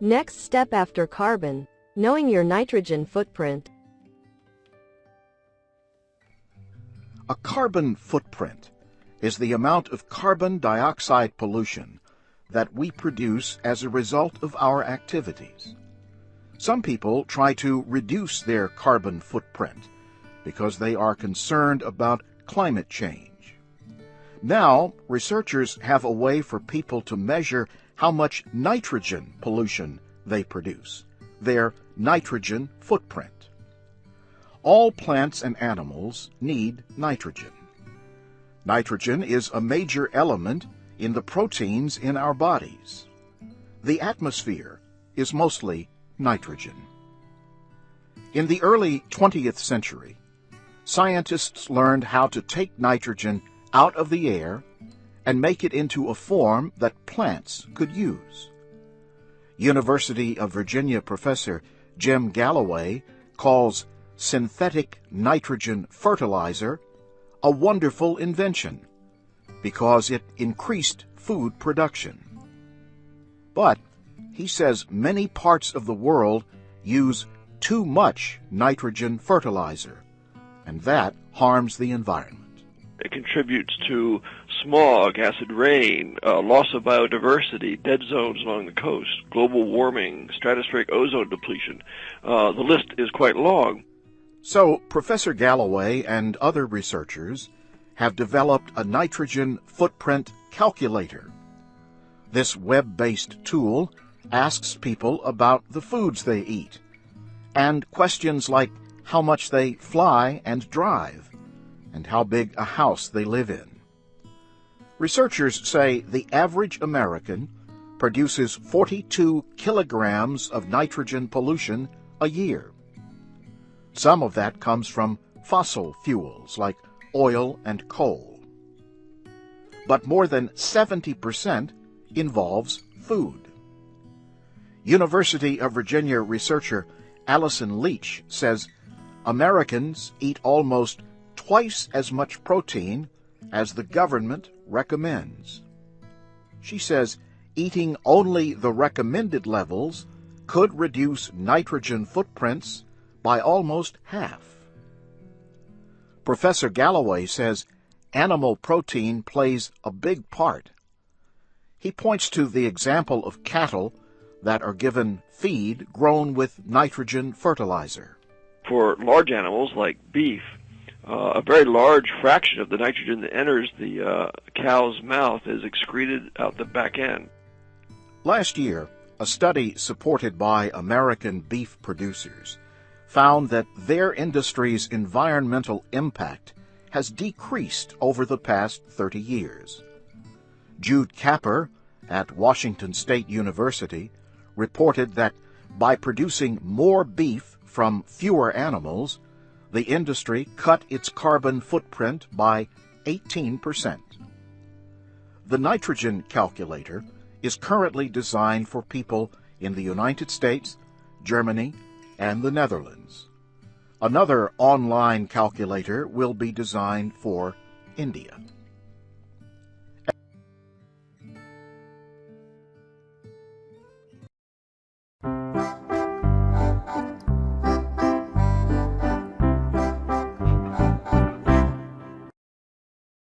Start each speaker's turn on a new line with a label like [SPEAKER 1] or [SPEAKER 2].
[SPEAKER 1] Next step after carbon, knowing your nitrogen footprint.
[SPEAKER 2] A carbon footprint is the amount of carbon dioxide pollution that we produce as a result of our activities. Some people try to reduce their carbon footprint because they are concerned about climate change. Now, researchers have a way for people to measure how much nitrogen pollution they produce, their nitrogen footprint. All plants and animals need nitrogen. Nitrogen is a major element in the proteins in our bodies. The atmosphere is mostly nitrogen. In the early 20th century, scientists learned how to take nitrogen out of the air and make it into a form that plants could use. University of Virginia professor Jim Galloway calls synthetic nitrogen fertilizer a wonderful invention because it increased food production. But he says many parts of the world use too much nitrogen fertilizer, and that harms the environment.
[SPEAKER 3] It contributes to smog, acid rain, loss of biodiversity, dead zones along the coast, global warming, stratospheric ozone depletion. The list is quite long.
[SPEAKER 2] So, Professor Galloway and other researchers have developed a nitrogen footprint calculator. This web-based tool asks people about the foods they eat, and questions like how much they fly and drive, and how big a house they live in. Researchers say the average American produces 42 kilograms of nitrogen pollution a year. Some of that comes from fossil fuels like oil and coal. But more than 70% involves food. University of Virginia researcher Allison Leach says Americans eat almost twice as much protein as the government recommends. She says eating only the recommended levels could reduce nitrogen footprints by almost half. Professor Galloway says animal protein plays a big part. He points to the example of cattle that are given feed grown with nitrogen fertilizer.
[SPEAKER 3] For large animals like beef, a very large fraction of the nitrogen that enters the cow's mouth is excreted out the back end.
[SPEAKER 2] Last year, a study supported by American beef producers found that their industry's environmental impact has decreased over the past 30 years. Jude Capper at Washington State University reported that by producing more beef from fewer animals, the industry cut its carbon footprint by 18%. The nitrogen calculator is currently designed for people in the United States, Germany, and the Netherlands. Another online calculator will be designed for India.